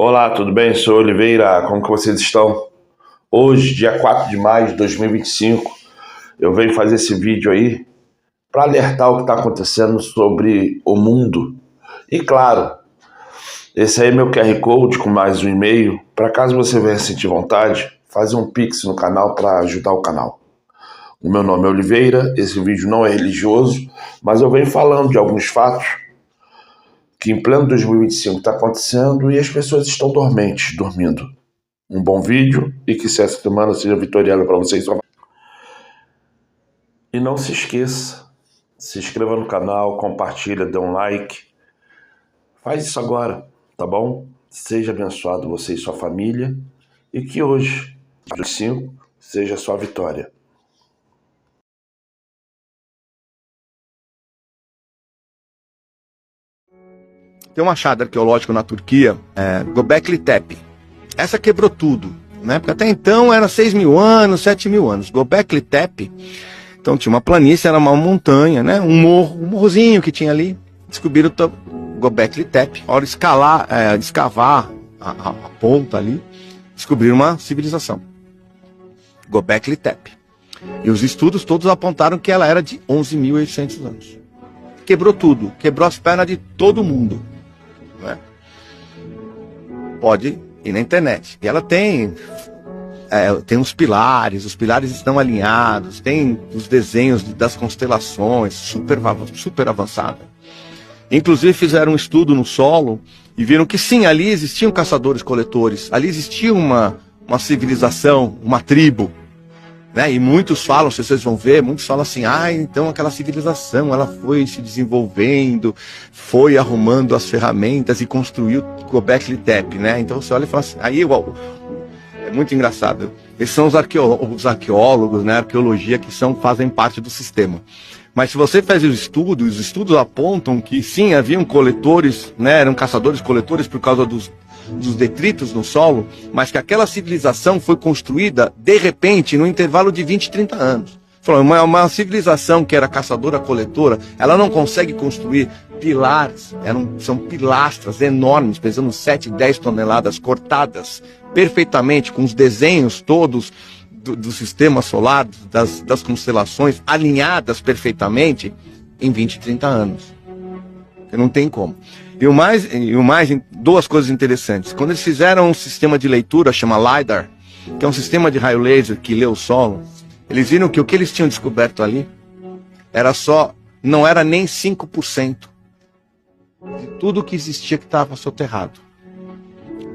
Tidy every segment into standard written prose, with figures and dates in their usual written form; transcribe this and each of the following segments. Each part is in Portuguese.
Olá, tudo bem? Sou Oliveira, como que vocês estão? Hoje, dia 4 de maio de 2025, eu venho fazer esse vídeo aí para alertar o que está acontecendo sobre o mundo. E claro, esse aí é meu QR Code com mais um e-mail, para caso você venha sentir vontade, fazer um Pix no canal para ajudar o canal. O meu nome é Oliveira, esse vídeo não é religioso, mas eu venho falando de alguns fatos que em pleno 2025 está acontecendo e as pessoas estão dormentes, dormindo. Um bom vídeo e que essa semana seja vitoriosa para vocês. E não se esqueça, se inscreva no canal, compartilha, dê um like. Faz isso agora, tá bom? Seja abençoado você e sua família e que hoje, 2025, seja a sua vitória. Tem um achado arqueológico na Turquia, Göbekli Tepe. Essa quebrou tudo, né? Porque até então era 6.000 anos, 7.000 anos. Göbekli Tepe, então tinha uma planície, era uma montanha, né? Um morrozinho que tinha ali. Descobriram o Göbekli Tepe. A hora de escavar a ponta ali, descobriram uma civilização. Göbekli Tepe. E os estudos todos apontaram que ela era de 11.800 anos. Quebrou tudo, quebrou as pernas de todo mundo. Né? Pode ir na internet. E ela tem os pilares estão alinhados, tem os desenhos das constelações, super avançada. Inclusive fizeram um estudo no solo e viram que sim, ali existiam caçadores-coletores, ali existia uma civilização, uma tribo. Né? E muitos falam, se vocês vão ver, muitos falam assim, então aquela civilização, ela foi se desenvolvendo, foi arrumando as ferramentas e construiu Göbekli Tepe, né? Então você olha e fala assim, é muito engraçado. Esses são os arqueólogos, né? Arqueologia que fazem parte do sistema. Mas se você faz os estudos apontam que sim, haviam coletores, né? Eram caçadores-coletores por causa dos detritos no solo, mas que aquela civilização foi construída, de repente, no intervalo de 20, 30 anos. Uma civilização que era caçadora-coletora, ela não consegue construir pilares, são pilastras enormes, pesando 7, 10 toneladas, cortadas perfeitamente, com os desenhos todos do sistema solar, das constelações, alinhadas perfeitamente, em 20, 30 anos. Não tem como. Duas coisas interessantes. Quando eles fizeram um sistema de leitura, chama LiDAR, que é um sistema de raio laser que lê o solo, eles viram que o que eles tinham descoberto ali não era nem 5% de tudo que existia que estava soterrado.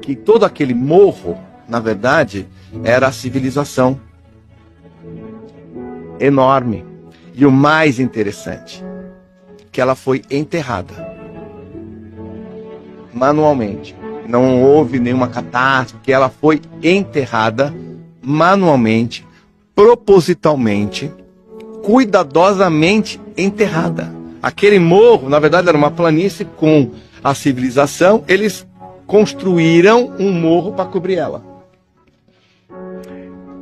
Que todo aquele morro, na verdade, era a civilização enorme. E o mais interessante, que ela foi enterrada manualmente. Não houve nenhuma catástrofe, ela foi enterrada manualmente, propositalmente, cuidadosamente enterrada. Aquele morro, na verdade, era uma planície com a civilização, eles construíram um morro para cobrir ela.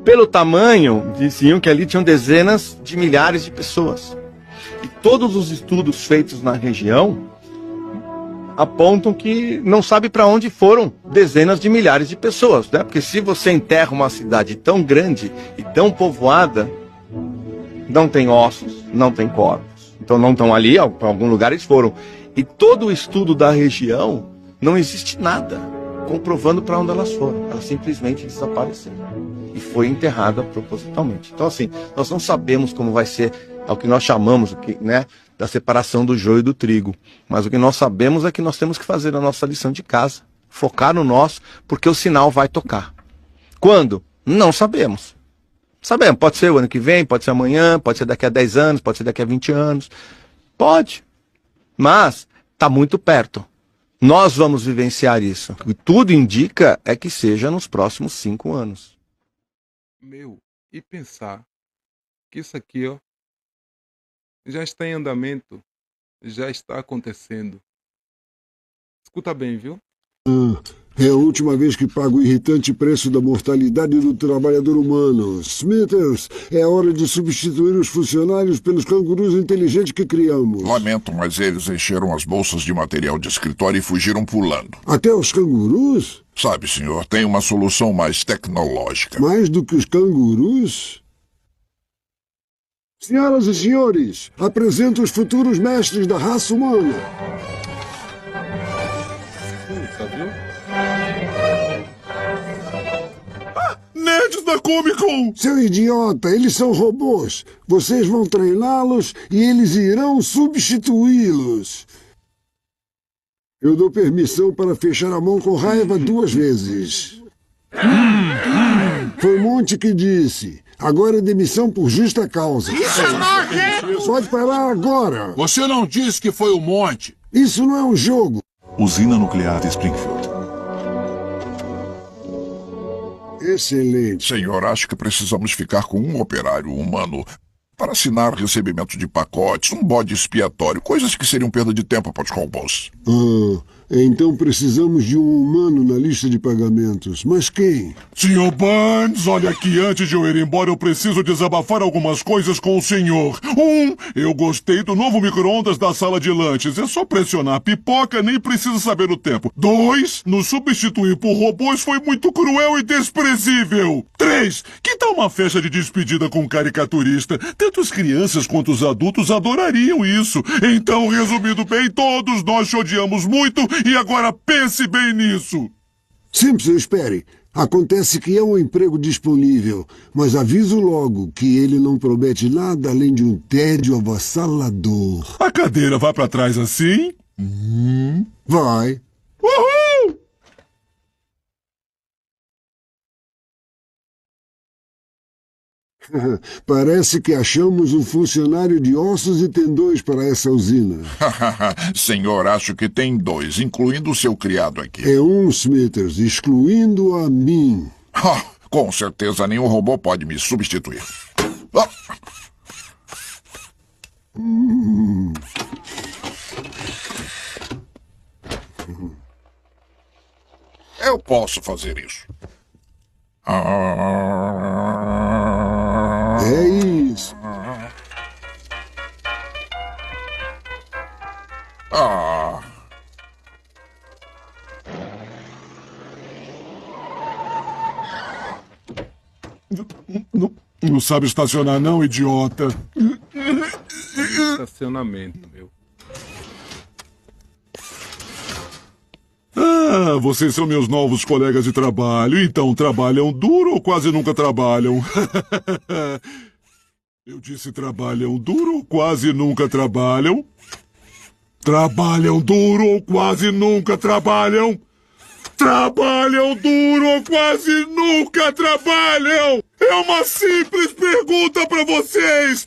Pelo tamanho, diziam que ali tinham dezenas de milhares de pessoas. E todos os estudos feitos na região apontam que não sabe para onde foram dezenas de milhares de pessoas, né? Porque se você enterra uma cidade tão grande e tão povoada, não tem ossos, não tem corpos. Então não estão ali, para algum lugar eles foram. E todo o estudo da região, não existe nada comprovando para onde elas foram. Elas simplesmente desapareceram. E foi enterrada propositalmente. Então assim, nós não sabemos como vai ser o que nós chamamos, né, da separação do joio e do trigo. Mas o que nós sabemos é que nós temos que fazer a nossa lição de casa, focar no nosso, porque o sinal vai tocar. Quando? Não sabemos. Sabemos, pode ser o ano que vem, pode ser amanhã, pode ser daqui a 10 anos, pode ser daqui a 20 anos. Pode. Mas está muito perto. Nós vamos vivenciar isso. E tudo indica é que seja nos próximos 5 anos. E pensar que isso aqui, já está em andamento, já está acontecendo. Escuta bem, viu? É a última vez que pago o irritante preço da mortalidade do trabalhador humano. Smithers, é a hora de substituir os funcionários pelos cangurus inteligentes que criamos. Lamento, mas eles encheram as bolsas de material de escritório e fugiram pulando. Até os cangurus? Sabe, senhor, tem uma solução mais tecnológica. Mais do que os cangurus? Senhoras e senhores, apresento os futuros mestres da raça humana. Puta, viu? Nerds da Comic Con! Seu idiota, eles são robôs. Vocês vão treiná-los e eles irão substituí-los. Eu dou permissão para fechar a mão com raiva 2 vezes. Foi Monte que disse. Agora é demissão por justa causa. Isso é nojento! Pode parar agora. Você não disse que foi o Monte. Isso não é um jogo. Usina nuclear de Springfield. Excelente. Senhor, acho que precisamos ficar com um operário humano para assinar recebimento de pacotes, um bode expiatório, coisas que seriam perda de tempo para os robôs. Então precisamos de um humano na lista de pagamentos. Mas quem? Senhor Burns, olha aqui, antes de eu ir embora, eu preciso desabafar algumas coisas com o senhor. Eu gostei do novo micro-ondas da sala de lanches. É só pressionar a pipoca, nem precisa saber o tempo. 2, nos substituir por robôs foi muito cruel e desprezível. 3, que tal uma festa de despedida com um caricaturista? Tanto as crianças quanto os adultos adorariam isso. Então, resumindo bem, todos nós te odiamos muito e agora pense bem nisso. Simpson, espere. Acontece que é um emprego disponível, mas aviso logo que ele não promete nada além de um tédio avassalador. A cadeira vai pra trás assim? Vai. Uhul! Parece que achamos um funcionário de ossos e tendões para essa usina. Senhor, acho que tem 2, incluindo o seu criado aqui. É um, Smithers, excluindo a mim. Com certeza nenhum robô pode me substituir. Eu posso fazer isso. É isso. Não sabe estacionar não, idiota? Estacionamento, meu. Vocês são meus novos colegas de trabalho, então trabalham duro ou quase nunca trabalham? Eu disse trabalham duro ou quase nunca trabalham? Trabalham duro ou quase nunca trabalham? Trabalham duro ou quase nunca trabalham? É uma simples pergunta para vocês!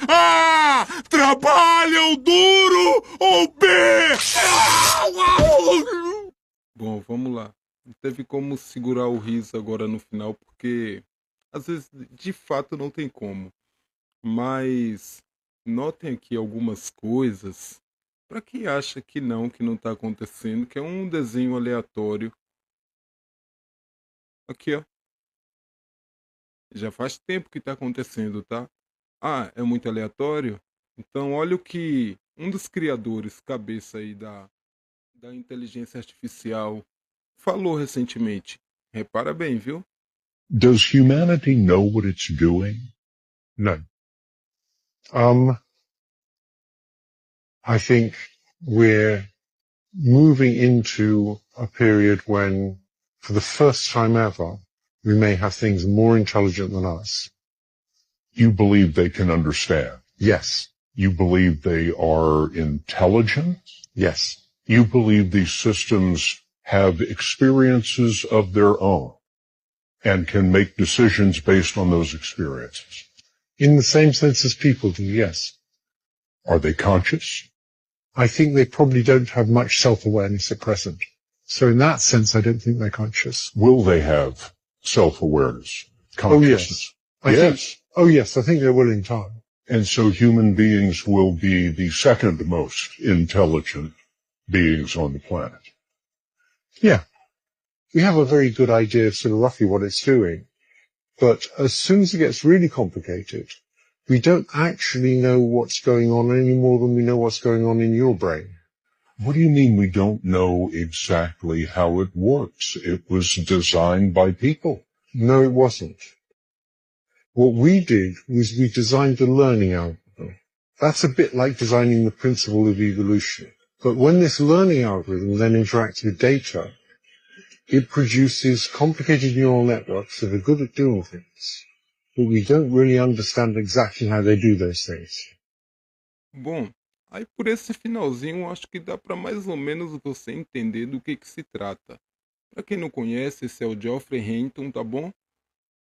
Trabalham duro ou B? Bom, vamos lá. Não teve como segurar o riso agora no final, porque às vezes de fato não tem como. Mas notem aqui algumas coisas para quem acha que não está acontecendo, que é um desenho aleatório. Aqui, ó. Já faz tempo que está acontecendo, tá? É muito aleatório? Então olha o que um dos criadores, cabeça aí da inteligência artificial, falou recentemente. Repara bem, viu? Does humanity know what it's doing? No. I think we're moving into a period when, for the first time ever, we may have things more intelligent than us. You believe they can understand? Yes. You believe they are intelligent? Yes. You believe these systems have experiences of their own and can make decisions based on those experiences? In the same sense as people do, yes. Are they conscious? I think they probably don't have much self-awareness at present. So in that sense, I don't think they're conscious. Will they have self-awareness, consciousness? Yes, I think they will in time. And so human beings will be the second most intelligent beings on the planet. Yeah. We have a very good idea of sort of roughly what it's doing. But as soon as it gets really complicated, we don't actually know what's going on any more than we know what's going on in your brain. What do you mean we don't know exactly how it works? It was designed by people. No, it wasn't. What we did was we designed the learning algorithm. That's a bit like designing the principle of evolution. But when this learning algorithm then interacts with data, it produces complicated neural networks that are good at doing things, but we don't really understand exactly how they do those things. Bom, aí por esse finalzinho eu acho que dá para mais ou menos você entender do que se trata. Para quem não conhece, esse é o Geoffrey Hinton, tá bom?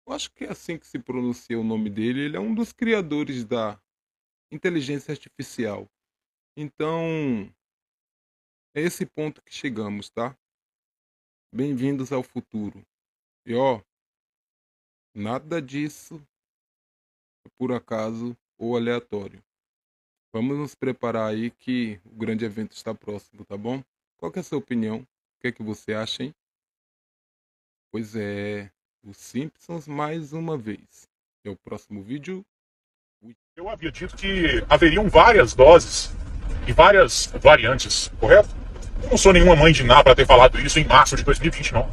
Eu acho que é assim que se pronuncia o nome dele. Ele é um dos criadores da inteligência artificial. Então, é esse ponto que chegamos, tá? Bem-vindos ao futuro. E ó, nada disso é por acaso ou aleatório. Vamos nos preparar aí que o grande evento está próximo, tá bom? Qual que é a sua opinião? O que é que você acha, hein? Pois é, os Simpsons mais uma vez. É o próximo vídeo. Eu havia dito que haveriam várias doses e várias variantes, correto? Eu não sou nenhuma mãe de Ná para ter falado isso em março de 2020, não.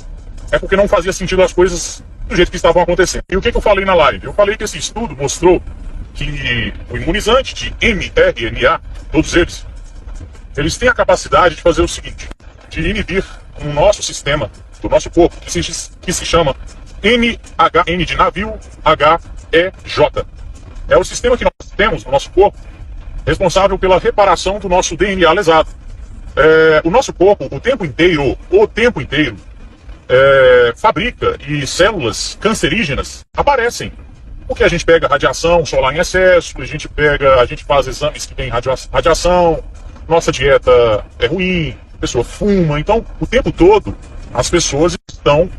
É porque não fazia sentido as coisas do jeito que estavam acontecendo. E o que eu falei na live? Eu falei que esse estudo mostrou que o imunizante de mRNA, todos eles têm a capacidade de fazer o seguinte, de inibir um nosso sistema, do nosso corpo, que se chama NHN de navio, HEJ. É o sistema que nós temos no nosso corpo, responsável pela reparação do nosso DNA lesado. O nosso corpo, o tempo inteiro, fabrica e células cancerígenas aparecem. Porque a gente pega radiação solar em excesso, a gente faz exames que tem radiação, nossa dieta é ruim, a pessoa fuma, então o tempo todo as pessoas estão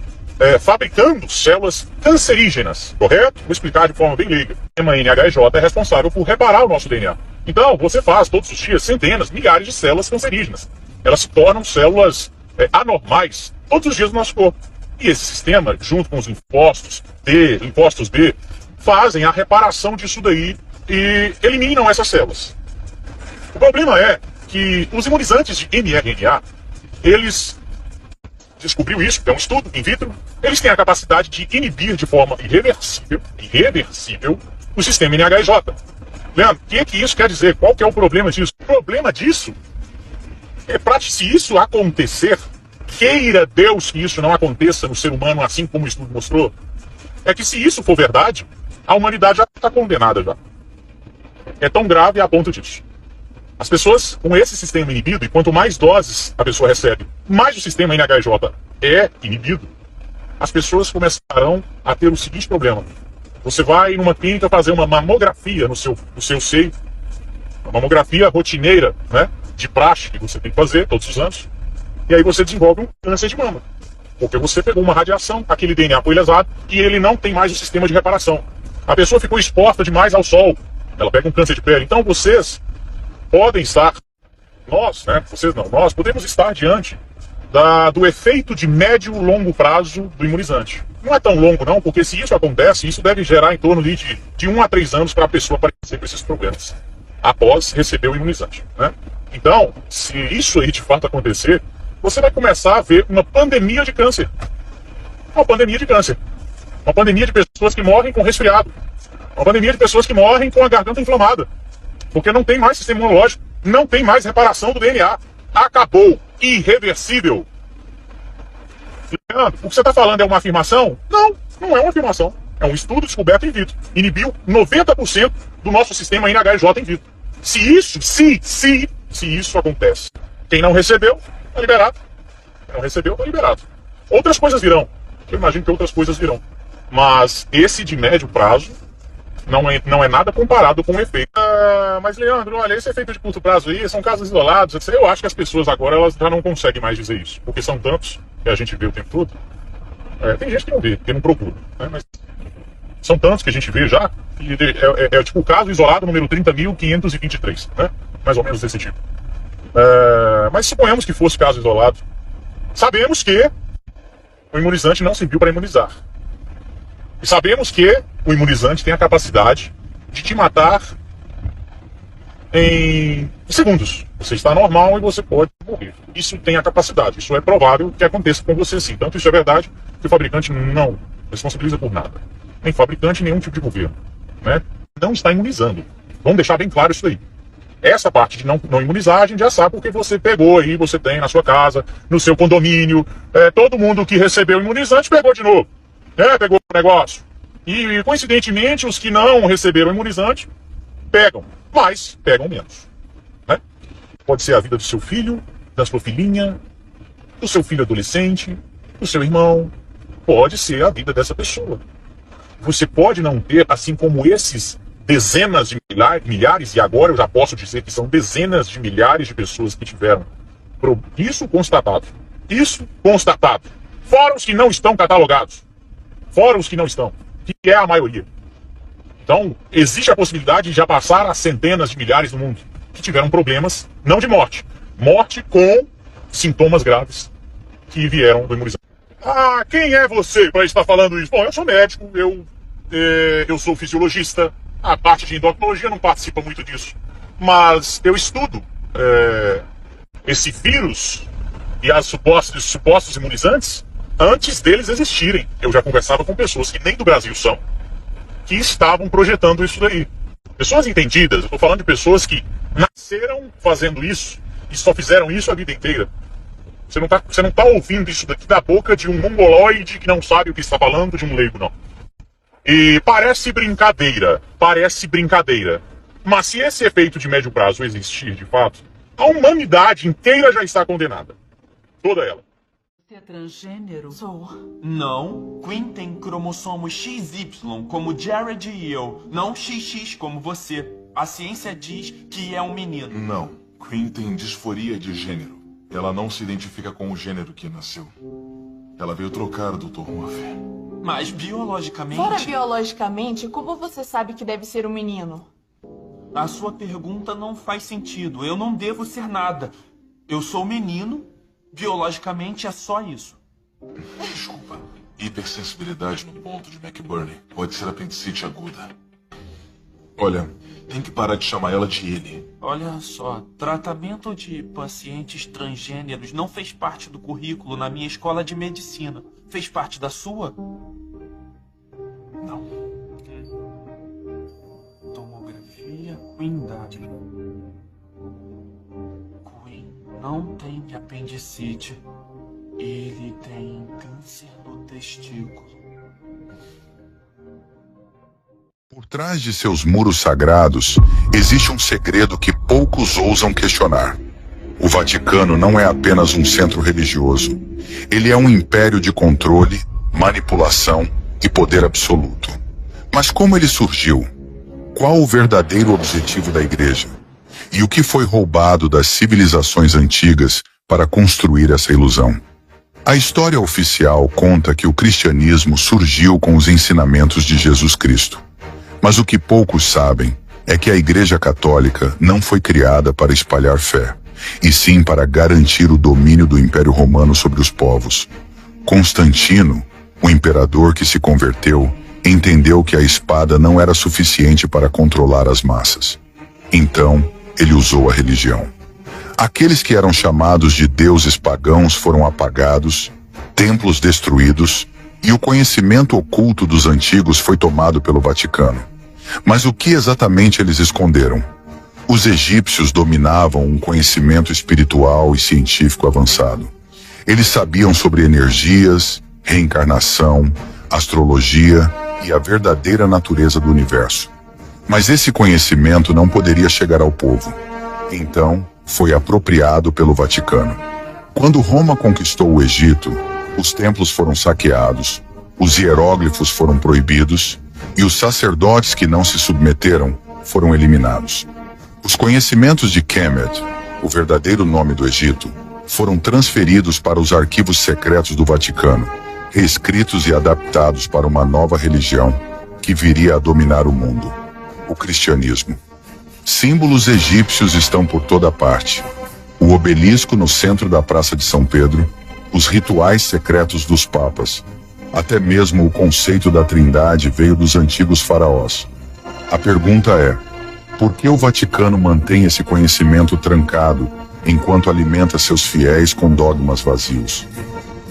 fabricando células cancerígenas, correto? Vou explicar de forma bem leiga. A NHJ é responsável por reparar o nosso DNA. Então você faz todos os dias centenas, milhares de células cancerígenas. Elas se tornam células anormais todos os dias no nosso corpo. E esse sistema, junto com os linfócitos B, fazem a reparação disso daí e eliminam essas células. O problema é que os imunizantes de mRNA, eles descobriu isso, é um estudo in vitro, eles têm a capacidade de inibir de forma irreversível o sistema NHJ. Leandro, o que isso quer dizer? Qual que é o problema disso? O problema disso é se isso acontecer, queira Deus que isso não aconteça no ser humano, assim como o estudo mostrou, é que se isso for verdade, a humanidade já está condenada já. É tão grave a ponto disso. As pessoas com esse sistema inibido, e quanto mais doses a pessoa recebe, mais o sistema NHJ é inibido, as pessoas começarão a ter o seguinte problema. Você vai numa clínica fazer uma mamografia no seu seio, uma mamografia rotineira, né, de praxe, que você tem que fazer todos os anos, e aí você desenvolve um câncer de mama. Porque você pegou uma radiação, aquele DNA foi lesado, e ele não tem mais o sistema de reparação. A pessoa ficou exposta demais ao sol, ela pega um câncer de pele. Então vocês podem estar, nós podemos estar diante do efeito de médio e longo prazo do imunizante. Não é tão longo não, porque se isso acontece, isso deve gerar em torno de 1 a 3 anos para a pessoa aparecer com esses problemas, após receber o imunizante, né? Então, se isso aí de fato acontecer, você vai começar a ver uma pandemia de câncer. Uma pandemia de câncer. Uma pandemia de pessoas que morrem com resfriado. Uma pandemia de pessoas que morrem com a garganta inflamada. Porque não tem mais sistema imunológico. Não tem mais reparação do DNA. Acabou. Irreversível. Leandro, o que você está falando é uma afirmação? Não, não é uma afirmação. É um estudo descoberto in vitro. Inibiu 90% do nosso sistema NHJ in vitro. Se isso acontece, quem não recebeu, está liberado. Quem não recebeu, está liberado. Outras coisas virão. Eu imagino que outras coisas virão. Mas esse de médio prazo não é nada comparado com o efeito. Mas, Leandro, olha, esse efeito de curto prazo aí são casos isolados. Eu acho que as pessoas agora elas já não conseguem mais dizer isso. Porque são tantos que a gente vê o tempo todo. Tem gente que não vê, que não procura. Né? Mas são tantos que a gente vê já. Que é tipo o caso isolado número 30.523. Né? Mais ou menos desse tipo. Mas suponhamos que fosse caso isolado. Sabemos que o imunizante não serviu para imunizar. E sabemos que o imunizante tem a capacidade de te matar em segundos. Você está normal e você pode morrer. Isso tem a capacidade, isso é provável que aconteça com você sim. Tanto isso é verdade que o fabricante não responsabiliza por nada. Nem fabricante, nenhum tipo de governo, né? Não está imunizando. Vamos deixar bem claro isso aí. Essa parte de não imunizar, a gente já sabe porque você pegou aí, você tem na sua casa, no seu condomínio, todo mundo que recebeu imunizante pegou de novo. Pegou o negócio. E, coincidentemente, os que não receberam imunizante pegam, mas pegam menos. Né? Pode ser a vida do seu filho, da sua filhinha, do seu filho adolescente, do seu irmão. Pode ser a vida dessa pessoa. Você pode não ter, assim como esses dezenas de milhares, e agora eu já posso dizer que são dezenas de milhares de pessoas que tiveram isso constatado. Isso constatado. Fora os que não estão catalogados. Fora os que não estão. Que é a maioria. Então, existe a possibilidade de já passar a centenas de milhares no mundo que tiveram problemas, não de morte. Morte com sintomas graves que vieram do imunizante. Ah, quem é você para estar falando isso? Bom, eu sou médico, eu sou fisiologista. A parte de endocrinologia não participa muito disso. Mas eu estudo esse vírus e os supostos imunizantes antes deles existirem. Eu já conversava com pessoas que nem do Brasil são, que estavam projetando isso daí. Pessoas entendidas, eu estou falando de pessoas que nasceram fazendo isso e só fizeram isso a vida inteira. Você não tá ouvindo isso daqui da boca de um mongoloide que não sabe o que está falando, de um leigo, não. E parece brincadeira, mas se esse efeito de médio prazo existir de fato, a humanidade inteira já está condenada. Toda ela. Você é transgênero? Sou. Não, Queen tem cromossomos XY, como Jared e eu, não XX como você. A ciência diz que é um menino. Não, Queen tem disforia de gênero. Ela não se identifica com o gênero que nasceu. Ela veio trocar, Dr. Murphy. Mas biologicamente... Fora biologicamente, como você sabe que deve ser um menino? A sua pergunta não faz sentido. Eu não devo ser nada. Eu sou menino, biologicamente é só isso. Desculpa. Hipersensibilidade no ponto de McBurney. Pode ser apendicite aguda. Olha, tem que parar de chamar ela de ele. Olha só, tratamento de pacientes transgêneros não fez parte do currículo na minha escola de medicina. Fez parte da sua? Não. Tomografia Queen W. Queen não tem apendicite. Ele tem câncer no testículo. Por trás de seus muros sagrados, existe um segredo que poucos ousam questionar. O Vaticano não é apenas um centro religioso. Ele é um império de controle, manipulação e poder absoluto. Mas como ele surgiu? Qual o verdadeiro objetivo da Igreja? E o que foi roubado das civilizações antigas para construir essa ilusão? A história oficial conta que o cristianismo surgiu com os ensinamentos de Jesus Cristo. Mas o que poucos sabem é que a Igreja Católica não foi criada para espalhar fé, e sim para garantir o domínio do Império Romano sobre os povos. Constantino, o imperador que se converteu, entendeu que a espada não era suficiente para controlar as massas. Então, ele usou a religião. Aqueles que eram chamados de deuses pagãos foram apagados, templos destruídos, e o conhecimento oculto dos antigos foi tomado pelo Vaticano. Mas o que exatamente eles esconderam? Os egípcios dominavam um conhecimento espiritual e científico avançado. Eles sabiam sobre energias, reencarnação, astrologia e a verdadeira natureza do universo. Mas esse conhecimento não poderia chegar ao povo. Então, foi apropriado pelo Vaticano. Quando Roma conquistou o Egito, os templos foram saqueados, os hieróglifos foram proibidos e os sacerdotes que não se submeteram foram eliminados. Os conhecimentos de Kemet, o verdadeiro nome do Egito, foram transferidos para os arquivos secretos do Vaticano, reescritos e adaptados para uma nova religião que viria a dominar o mundo: o cristianismo. Símbolos egípcios estão por toda parte. O obelisco no centro da Praça de São Pedro, os rituais secretos dos papas, até mesmo o conceito da Trindade veio dos antigos faraós. A pergunta é: Por que o Vaticano mantém esse conhecimento trancado enquanto alimenta seus fiéis com dogmas vazios?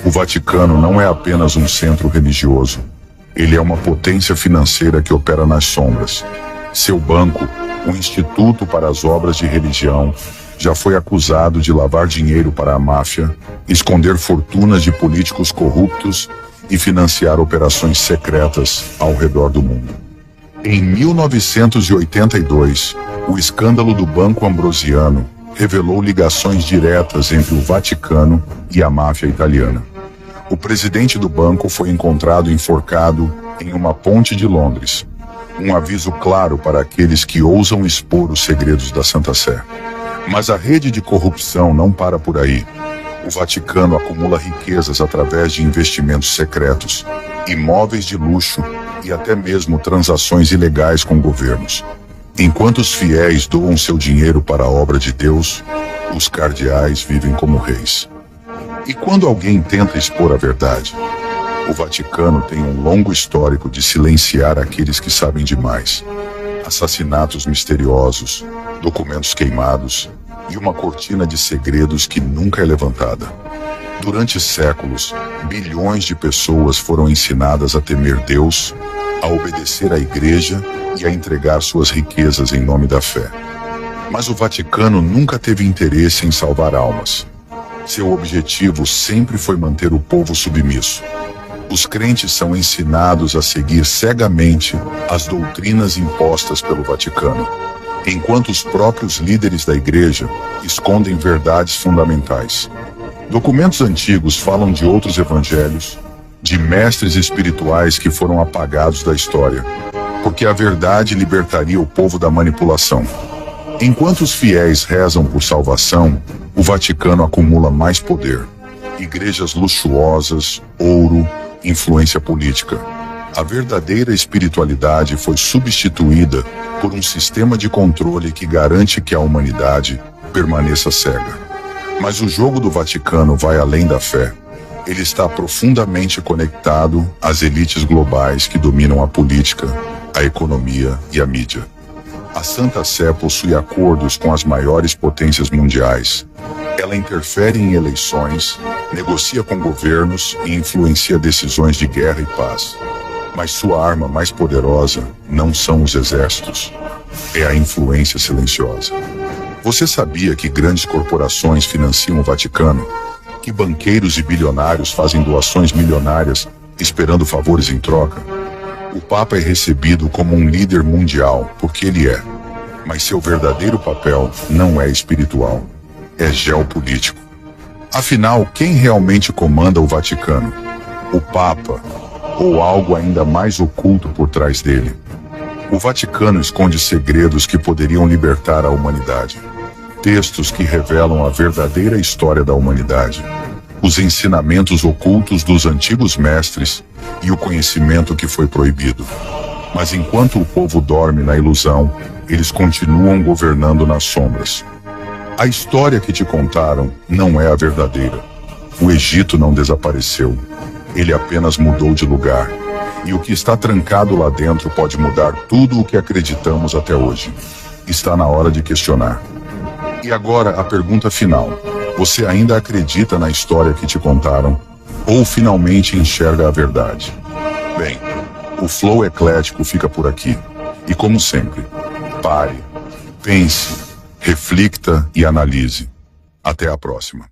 O Vaticano não é apenas um centro religioso. Ele é uma potência financeira que opera nas sombras. Seu banco, o Instituto para as Obras de Religião, já foi acusado de lavar dinheiro para a máfia, esconder fortunas de políticos corruptos e financiar operações secretas ao redor do mundo. Em 1982, o escândalo do Banco Ambrosiano revelou ligações diretas entre o Vaticano e a máfia italiana. O presidente do banco foi encontrado enforcado em uma ponte de Londres. Um aviso claro para aqueles que ousam expor os segredos da Santa Sé. Mas a rede de corrupção não para por aí. O Vaticano acumula riquezas através de investimentos secretos, imóveis de luxo e até mesmo transações ilegais com governos. Enquanto os fiéis doam seu dinheiro para a obra de Deus, os cardeais vivem como reis. E quando alguém tenta expor a verdade, o Vaticano tem um longo histórico de silenciar aqueles que sabem demais. Assassinatos misteriosos, documentos queimados e uma cortina de segredos que nunca é levantada. Durante séculos, bilhões de pessoas foram ensinadas a temer Deus, a obedecer à Igreja e a entregar suas riquezas em nome da fé. Mas o Vaticano nunca teve interesse em salvar almas. Seu objetivo sempre foi manter o povo submisso. Os crentes são ensinados a seguir cegamente as doutrinas impostas pelo Vaticano, enquanto os próprios líderes da Igreja escondem verdades fundamentais. Documentos antigos falam de outros evangelhos, de mestres espirituais que foram apagados da história, porque a verdade libertaria o povo da manipulação. Enquanto os fiéis rezam por salvação, o Vaticano acumula mais poder. Igrejas luxuosas, ouro, influência política. A verdadeira espiritualidade foi substituída por um sistema de controle que garante que a humanidade permaneça cega. Mas o jogo do Vaticano vai além da fé. Ele está profundamente conectado às elites globais que dominam a política, a economia e a mídia. A Santa Sé possui acordos com as maiores potências mundiais. Ela interfere em eleições, negocia com governos e influencia decisões de guerra e paz. Mas sua arma mais poderosa não são os exércitos, é a influência silenciosa. Você sabia que grandes corporações financiam o Vaticano? Que banqueiros e bilionários fazem doações milionárias esperando favores em troca? O Papa é recebido como um líder mundial, porque ele é. Mas seu verdadeiro papel não é espiritual, é geopolítico. Afinal, quem realmente comanda o Vaticano? O Papa, ou algo ainda mais oculto por trás dele? O Vaticano esconde segredos que poderiam libertar a humanidade. Textos que revelam a verdadeira história da humanidade, os ensinamentos ocultos dos antigos mestres e o conhecimento que foi proibido. Mas enquanto o povo dorme na ilusão, eles continuam governando nas sombras. A história que te contaram não é a verdadeira. O Egito não desapareceu. Ele apenas mudou de lugar. E o que está trancado lá dentro pode mudar tudo o que acreditamos até hoje. Está na hora de questionar. E agora a pergunta final. Você ainda acredita na história que te contaram? Ou finalmente enxerga a verdade? Bem, o Flow Eclético fica por aqui. E como sempre, pare, pense, reflita e analise. Até a próxima.